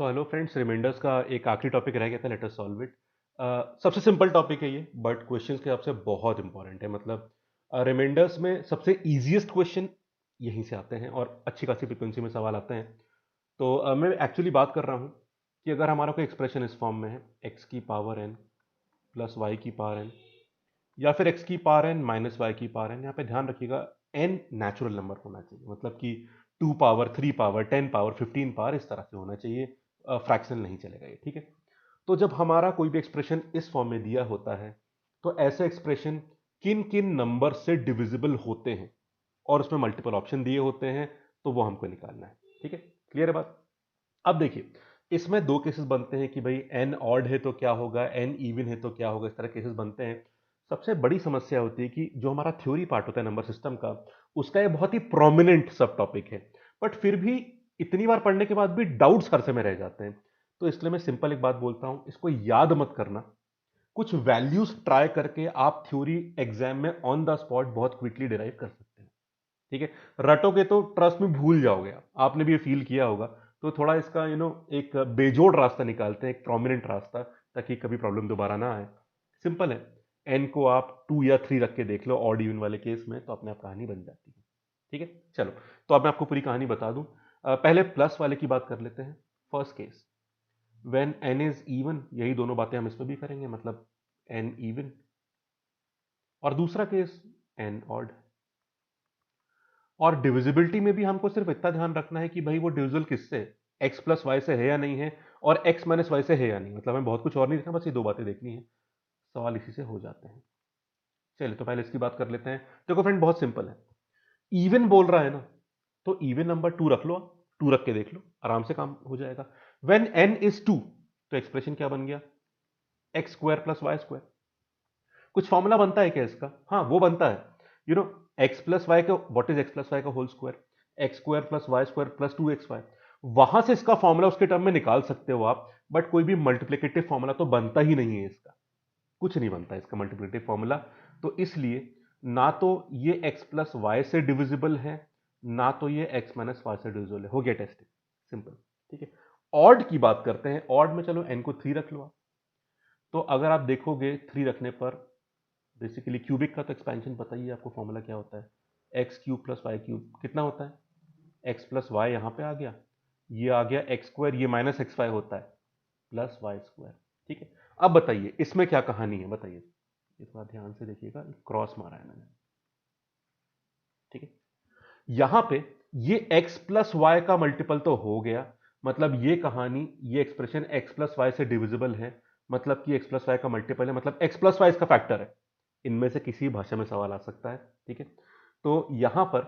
So hello friends, reminders का एक आखिरी टॉपिक रह गया था, लेट अस सॉल्व इट। सबसे सिंपल टॉपिक है ये, बट क्वेश्चंस के हिसाब से बहुत इंपॉर्टेंट है। मतलब रिमाइंडर्स में सबसे इजीएस्ट क्वेश्चन यहीं से आते हैं और अच्छी खासी फ्रिक्वेंसी में सवाल आते हैं। तो मैं एक्चुअली बात कर रहा हूँ कि अगर हमारा कोई एक्सप्रेशन इस फॉर्म में है, एक्स की पावर एन प्लस वाई की पावर एन, या फिर एक्स की पावर एन माइनस वाई की पावर एन। यहाँ पे ध्यान रखिएगा, एन नेचुरल नंबर होना चाहिए, मतलब कि 2 पावर 3 पावर 10 पावर 15 पावर इस तरह से होना चाहिए, फ्रैक्शनल नहीं चलेगा ये, ठीक है। तो जब हमारा कोई भी एक्सप्रेशन इस फॉर्म में दिया होता है, तो ऐसे एक्सप्रेशन किन किन नंबर से डिविजिबल होते हैं और उसमें मल्टीपल ऑप्शन दिए होते हैं, तो वो हमको निकालना है, ठीक है। क्लियर है बात। अब देखिए, इसमें दो केसेस बनते हैं कि भाई एन ऑड है तो क्या होगा, एन इवन है तो क्या होगा, इस तरह केसेस बनते हैं। सबसे बड़ी समस्या होती है कि जो हमारा थ्योरी पार्ट होता है नंबर सिस्टम का, उसका एक बहुत ही प्रोमिनेंट सब टॉपिक है, बट फिर भी इतनी बार पढ़ने के बाद भी डाउट्स हर समय रह जाते हैं। तो इसलिए मैं सिंपल एक बात बोलता हूं, इसको याद मत करना, कुछ वैल्यूज ट्राई करके आप थ्योरी एग्जाम में ऑन द स्पॉट बहुत क्विकली डिराइव कर सकते हैं, ठीक है। रटोगे तो ट्रस्ट में भूल जाओगे आप, आपने भी ये फील किया होगा। तो थोड़ा इसका एक बेजोड़ रास्ता निकालते हैं, एक प्रोमिनेंट रास्ता, ताकि कभी प्रॉब्लम दोबारा ना आए। सिंपल है, एन को आप 2 या 3 रख के देख लो ऑड इवन वाले केस में, तो अपने आप कहानी बन जाती है, ठीक है। चलो, तो अब मैं आपको पूरी कहानी बता दूं। पहले प्लस वाले की बात कर लेते हैं। First case, when an is even, यही दोनों बातें हम इसमें भी करेंगे, मतलब एन इवन। और दूसरा केस, एन ऑड। और डिविजिबिलिटी में भी हमको सिर्फ इतना ध्यान रखना है कि भाई वो डिविजिबल किससे है, एक्स प्लस वाई से है या नहीं है, और एक्स माइनस वाई से है या नहीं। मतलब हमें बहुत कुछ और नहीं देखना, बस ये दो बातें देखनी है, सवाल इसी से हो जाते हैं। चलिए, तो पहले इसकी बात कर लेते हैं। देखो फ्रेंड, बहुत सिंपल है। इवन बोल रहा है ना, तो इवन नंबर 2 रख लो, 2 रख के देख लो, आराम से काम हो जाएगा। वेन एन इज 2, तो एक्सप्रेशन क्या बन गया, x square plus y square. कुछ फॉर्मूला बनता है क्या इसका? हाँ, वो बनता है। You know x plus y का, what is x plus y का whole square, x square plus y square plus 2xy। वहां से इसका फॉर्मूला उसके टर्म में निकाल सकते हो आप, बट कोई भी मल्टीप्लिकेटिव फॉर्मूला तो बनता ही नहीं है इसका, कुछ नहीं बनता इसका मल्टीप्लिकेटिव फॉर्मूला। तो इसलिए ना तो ये एक्स प्लस वाई से डिविजिबल है, ना तो ये एक्स माइनस वाई से डिविजिबल है। हो गया टेस्ट, सिंपल, ठीक है। ऑड की बात करते हैं। ऑड में चलो एन को 3 रख लो आप। तो अगर आप देखोगे 3 रखने पर, बेसिकली क्यूबिक का तो एक्सपेंशन पता ही है आपको, फॉर्मूला क्या होता है, x cube plus y cube कितना होता है, एक्स प्लस वाई यहां पे आ गया, ये आ गया एक्स स्क्वायर, ये माइनस एक्स वाई होता है, प्लस वाई स्क्वायर, ठीक है। अब बताइए इसमें क्या कहानी है, बताइए, इस बार ध्यान से देखिएगा, क्रॉस मारा है मैंने, ठीक है। यहां पे ये एक्स प्लस वाई का मल्टीपल तो हो गया, मतलब ये कहानी, ये एक्सप्रेशन एक्स प्लस वाई से डिविजिबल है, मतलब कि एक्स प्लस वाई का मल्टीपल है, मतलब एक्स प्लस वाई इसका फैक्टर है। इनमें से किसी भाषा में सवाल आ सकता है, ठीक है। तो यहां पर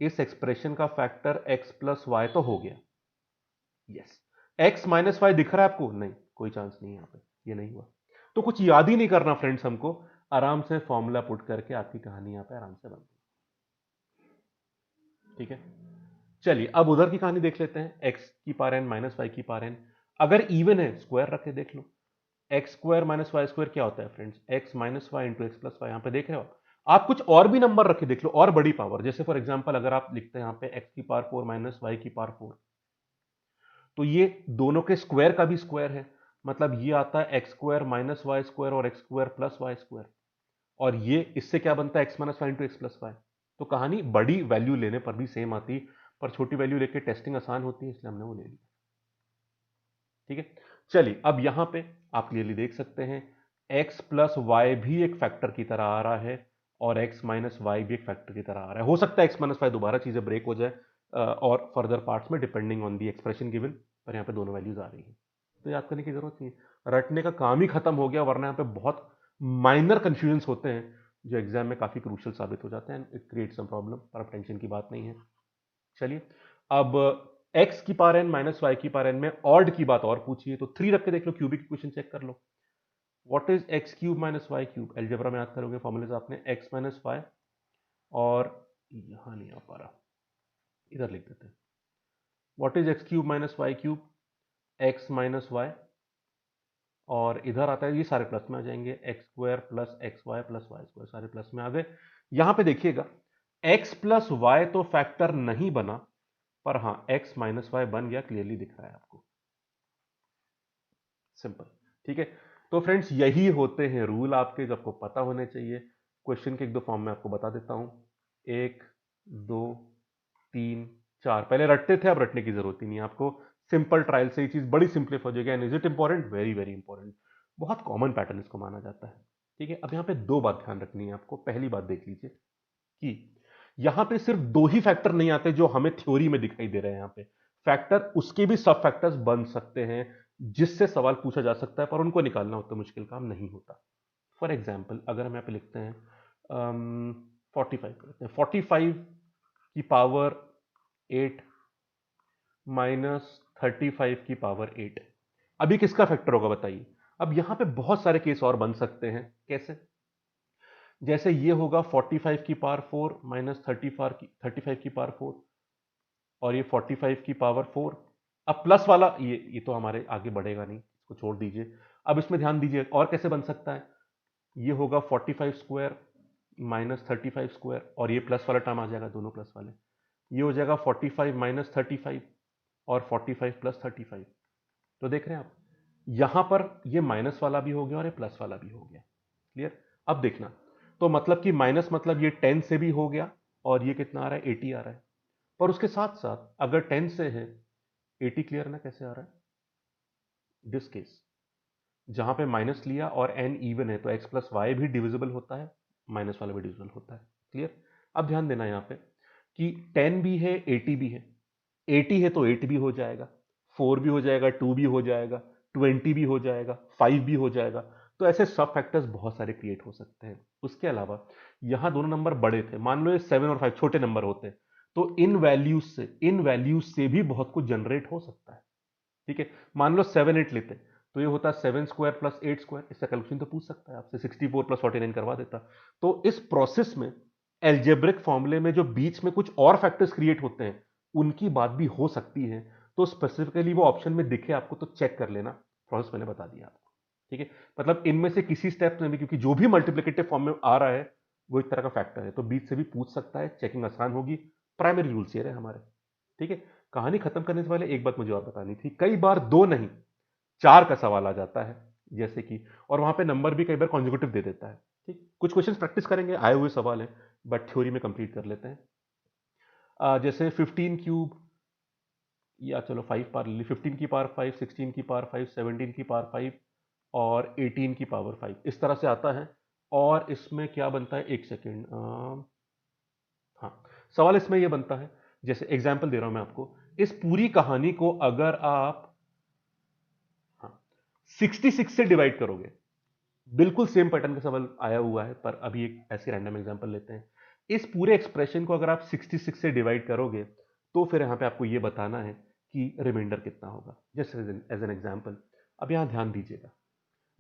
इस एक्सप्रेशन का फैक्टर एक्स प्लस वाई तो हो गया, यस। एक्स माइनस वाई दिख रहा है आपको? नहीं, कोई चांस नहीं है यहां पे, ये नहीं हुआ। तो कुछ याद ही नहीं करना फ्रेंड्स हमको, आराम से फॉर्मूला पुट करके आपकी कहानी यहां पे आराम से बन गई, ठीक है। चलिए, अब उधर की कहानी देख लेते हैं, एक्स की पावर एन माइनस वाई की पावर एन। अगर इवन है, स्क्वायर रख के देख लो, x square minus y square क्या होता है friends, x minus y into x plus y. यहां पे देख रहे हो आप कुछ और भी नंबर रख के देख लो, और बड़ी पावर, जैसे फॉर एग्जांपल अगर आप लिखते हैं यहां पे एक्स की पावर 4 माइनस वाई की पावर 4, तो ये दोनों के स्क्वायर का भी स्क्वायर है, मतलब ये आता है x square minus y square और x square plus y square. और ये इससे क्या बनता है, x minus y into x plus y. तो कहानी बड़ी वैल्यू लेने पर भी सेम आती, पर छोटी वैल्यू लेके टेस्टिंग आसान होती है, इसलिए हमने वो ले ली, ठीक है। चलिए, अब यहां पे आप क्लियरली देख सकते हैं, एक्स प्लस वाई भी एक फैक्टर की तरह आ रहा है, और एक्स माइनस वाई भी एक फैक्टर की तरह आ रहा है। हो सकता है एक्स माइनस वाई दोबारा चीजें ब्रेक हो जाए और फर्दर पार्ट्स में, depending on the expression given, पर यहां पे दोनों वैल्यूज आ रही है, तो याद करने की जरूरत नहीं है, रटने का काम ही खत्म हो गया, वरना यहां पे बहुत माइनर कंफ्यूजन होते हैं जो एग्जाम में काफी क्रूशियल साबित हो जाते हैं, इट क्रिएट सम प्रॉब्लम, पर अब टेंशन की बात नहीं है। चलिए, अब एक्स की पावर एन माइनस वाई की पावर एन में ऑड की बात और पूछिए, तो 3 रख के देख लो, क्यूबिक इक्वेशन चेक कर लो। What is x cube minus y cube, algebra में याद करोगे फॉर्मूले आपने, एक्स माइनस वाई, और यहां नहीं आ पा रहा, इधर लिख देते हैं, what is x cube minus y cube, x minus y, और इधर आता है, ये सारे प्लस में आ जाएंगे, x square plus x y plus y square, सारे प्लस में आ गए। यहां पे देखिएगा, एक्स प्लस वाई तो फैक्टर नहीं बना, पर हां एक्स माइनस वाई बन गया, क्लियरली दिख रहा है आपको, सिंपल। ठीक है, तो फ्रेंड्स यही होते हैं रूल आपके जो आपको पता होने चाहिए। क्वेश्चन के एक दो फॉर्म में आपको बता देता हूं। 1 2 3 4, पहले रटते थे, अब रटने की जरूरत ही नहीं है आपको। सिंपल ट्रायल से ये चीज बड़ी सिंपलीफाई हो जाएगी। And is it important? Very very important. बहुत कॉमन पैटर्न इसको माना जाता है। ठीक है, अब यहां पे दो बात ध्यान रखनी है आपको। पहली बात देख लीजिए कि यहां पे सिर्फ दो ही फैक्टर नहीं आते जो हमें थ्योरी में दिखाई दे रहे हैं। यहां पे फैक्टर उसके भी सब फैक्टर्स बन सकते हैं जिससे सवाल पूछा जा सकता है, पर उनको निकालना उतना मुश्किल काम नहीं होता। फॉर एग्जाम्पल अगर हम यहां पे लिखते हैं 45 करते हैं, 45 की पावर 8 माइनस 35 की पावर 8, अभी किसका फैक्टर होगा बताइए। अब यहां पे बहुत सारे केस और बन सकते हैं। कैसे? जैसे ये होगा 45 की पावर 4 माइनस 35 की पावर 4, और ये 45 की पावर 4। अब प्लस वाला ये तो हमारे आगे बढ़ेगा नहीं, इसको छोड़ दीजिए। अब इसमें ध्यान दीजिए और कैसे बन सकता है। ये होगा 45 स्क्वायर माइनस 35 स्क्वायर, और ये प्लस वाला टर्म आ जाएगा, दोनों प्लस वाले। ये हो जाएगा 45 माइनस 35 और 45 प्लस 35। तो देख रहे हैं आप, यहां पर ये माइनस वाला भी हो गया और ये प्लस वाला भी हो गया। क्लियर? अब देखना, तो मतलब कि माइनस मतलब ये 10 से भी हो गया, और ये कितना आ रहा है? 80 आ रहा है। पर उसके साथ साथ अगर 10 से है 80, क्लियर ना कैसे आ रहा है? दिस केस जहां पे माइनस लिया और एन इवन है, तो एक्स प्लस वाई भी डिविजिबल होता है, माइनस वाला भी डिविजिबल होता है। क्लियर? अब ध्यान देना यहां पे कि 10 भी है 80 भी है। 80 है तो 8 भी हो जाएगा, 4 भी हो जाएगा, 2 भी हो जाएगा, 20 भी हो जाएगा, 5 भी हो जाएगा। तो ऐसे सब फैक्टर्स बहुत सारे क्रिएट हो सकते हैं। उसके अलावा यहां दोनों नंबर बड़े थे, मान लो ये 7 और 5 छोटे नंबर होते, तो इन वैल्यूज से भी बहुत कुछ जनरेट हो सकता है। ठीक है, मान लो 7 8 लेते, तो ये होता 7 स्क्वायर प्लस 8 स्क्वायर। इसका कैलकुलेशन तो पूछ सकता है आपसे, 64 प्लस 49 करवा देता। तो इस प्रोसेस में एल्जेब्रिक फॉर्मूले में जो बीच में कुछ और फैक्टर्स क्रिएट होते हैं, उनकी बात भी हो सकती है। तो स्पेसिफिकली वो ऑप्शन में दिखे आपको तो चेक कर लेना, प्रोसेस मैंने बता दिया आपको। ठीक है, मतलब इनमें से किसी स्टेप में भी, क्योंकि जो भी मल्टीप्लिकेटिव फॉर्म में आ रहा है वो एक तरह का फैक्टर है, तो बीच से भी पूछ सकता है, चेकिंग आसान होगी। प्राइमरी रूल्स ये रहे हमारे। ठीक है, कहानी खत्म करने से पहले एक बात मुझे और बतानी थी। कई बार दो नहीं, चार का सवाल आ जाता है, जैसे कि, और वहां पे नंबर भी कई बार कॉन्जुगेटिव दे देता है। ठीक, कुछ क्वेश्चंस प्रैक्टिस करेंगे, आए हुए सवाल है, बट थ्योरी में कंप्लीट कर लेते हैं। जैसे 15 क्यूब, या चलो 5 पावर ले ली, 15 की पावर 5, 16 की पावर 5, 17 की पावर 5 और 18 की पावर 5, इस तरह से आता है। और इसमें क्या बनता है, एक सेकेंड, हाँ, सवाल इसमें यह बनता है, जैसे एग्जाम्पल दे रहा हूं मैं आपको, इस पूरी कहानी को अगर आप, हाँ, 66 से डिवाइड करोगे, बिल्कुल सेम पैटर्न का सवाल आया हुआ है, पर अभी एक ऐसे रैंडम एग्जांपल लेते हैं। इस पूरे एक्सप्रेशन को अगर आप 66 से डिवाइड करोगे, तो फिर यहां पे आपको यह बताना है कि रिमाइंडर कितना होगा। जस्ट एज एन एग्जांपल, अब यहां ध्यान दीजिएगा,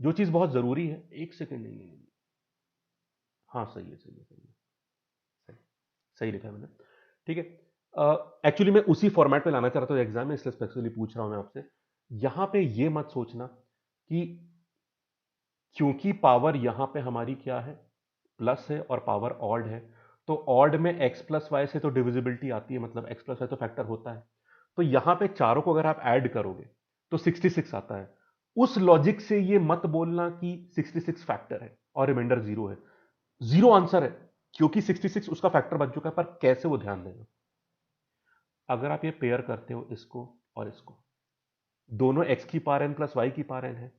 जो चीज बहुत जरूरी है, एक सेकेंड, नहीं, हाँ सही है, सही है, सही है, सही सही लिखा है मैंने। ठीक है, एक्चुअली मैं उसी फॉर्मेट में लाना चाह रहा था एग्जाम में, इसलिए स्पेशली पूछ रहा हूं मैं आपसे। यहां पे ये मत सोचना कि क्योंकि पावर यहां पे हमारी क्या है, प्लस है, और पावर ऑड है, तो ऑड में एक्स प्लस वाई से तो डिविजिबिलिटी आती है, मतलब एक्स प्लस वाई तो फैक्टर होता है। तो यहां पे चारों को अगर आप ऐड करोगे तो 66 आता है। उस लॉजिक से ये मत बोलना कि 66 फैक्टर है और रिमाइंडर जीरो है। जीरो आंसर है, क्योंकि 66 उसका फैक्टर बन चुका है, पर कैसे, वो ध्यान देना। अगर आप ये पेयर करते हो इसको और इसको, दोनों एक्स की पावर एन प्लस वाई की पावर एन है।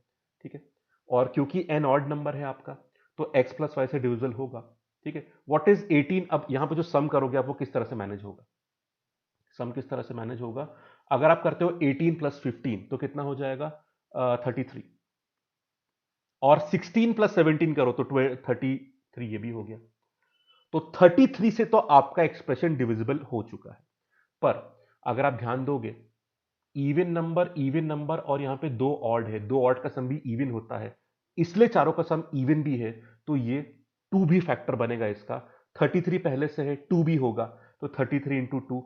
ठीक है, और क्योंकि एन ऑड नंबर है आपका, तो एक्स प्लस वाई से डिविजिबल होगा। ठीक है, व्हाट इज 18? अब यहां पर जो सम करोगे आप, वो किस तरह से मैनेज होगा, सम किस तरह से मैनेज होगा। अगर आप करते हो 18 प्लस 15 तो कितना हो जाएगा, 33, और 16 प्लस 17 करो तो 33, ये भी हो गया। तो 33 से तो आपका एक्सप्रेशन डिविजिबल हो चुका है। पर अगर आप ध्यान दोगे, इवन नंबर और यहां पे दो ऑड है, दो ऑड का सम भी इवन होता है, इसलिए चारों का सम इवन भी है, तो ये 2 भी फैक्टर बनेगा इसका। 33 पहले से है, 2 भी होगा, तो 33 इंटू 2,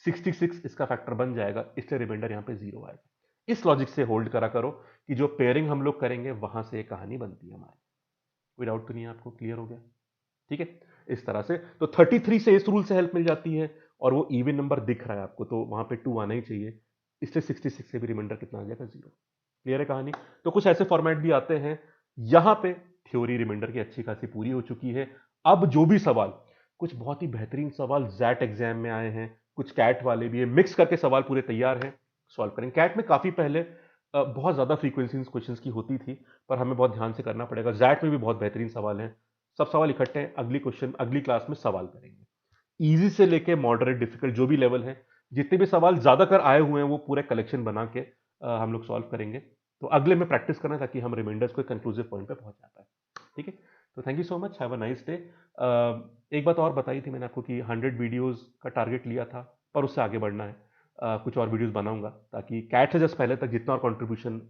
66 इसका फैक्टर बन जाएगा, इसलिए रिमाइंडर यहां पे जीरो आएगा। इस लॉजिक से होल्ड करा करो कि जो पेयरिंग हम लोग करेंगे वहां से एक कहानी बनती है हमारी। कोई डाउट तो नहीं है आपको, क्लियर हो गया? ठीक है, इस तरह से तो 33 से इस रूल से हेल्प मिल जाती है, और वो इवन नंबर दिख रहा है आपको, तो वहां पे 2 आना ही चाहिए, इसलिए 66 से भी रिमाइंडर कितना आ जाएगा, जीरो। क्लियर है कहानी? तो कुछ ऐसे फॉर्मेट भी आते हैं। यहां पे थ्योरी रिमाइंडर की अच्छी खासी पूरी हो चुकी है। अब जो भी सवाल, कुछ बहुत ही बेहतरीन सवाल जैट एग्जाम में आए हैं, कुछ कैट वाले भी है, मिक्स करके सवाल पूरे तैयार हैं, सॉल्व करेंगे। कैट में काफी पहले बहुत ज्यादा फ्रीक्वेंसी क्वेश्चंस की होती थी, पर हमें बहुत ध्यान से करना पड़ेगा। जैट में भी बहुत बेहतरीन सवाल हैं। सब सवाल इकट्ठे हैं, अगली क्वेश्चन अगली क्लास में सवाल करेंगे। इजी से लेके मॉडरेट डिफिकल्ट जो भी लेवल है, जितने भी सवाल ज्यादातर आए हुए हैं वो पूरे कलेक्शन बना के हम लोग सॉल्व करेंगे। तो अगले में प्रैक्टिस करना ताकि हम रिमाइंडर्स को कंक्लूसिव पॉइंट पे पहुंच जाता है। ठीक है, तो thank you so much, have a nice day. एक बात और बताई थी मैंने आपको कि 100 वीडियोस का टारगेट लिया था, पर उससे आगे बढ़ना है। कुछ और वीडियोस बनाऊंगा ताकि कैट से जस्ट पहले तक जितना और कंट्रीब्यूशन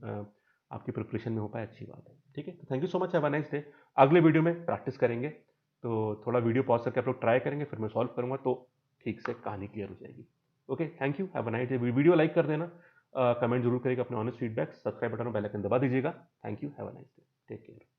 आपकी प्रिपरेशन में हो पाए, अच्छी बात है। ठीक है, तो thank you so much, have a nice day. अगले वीडियो में प्रैक्टिस करेंगे, तो थोड़ा वीडियो पॉज करके आप लोग ट्राई करेंगे, फिर मैं सॉल्व करूंगा, तो ठीक से कहानी क्लियर हो जाएगी। Okay, thank you, have a nice day. Video like कर देना, कमेंट जरूर करिएगा अपने ऑनेस्ट फीडबैक, सब्सक्राइब बटन और बेल आइकन दबा दीजिएगा। Thank you, have a nice day, take care.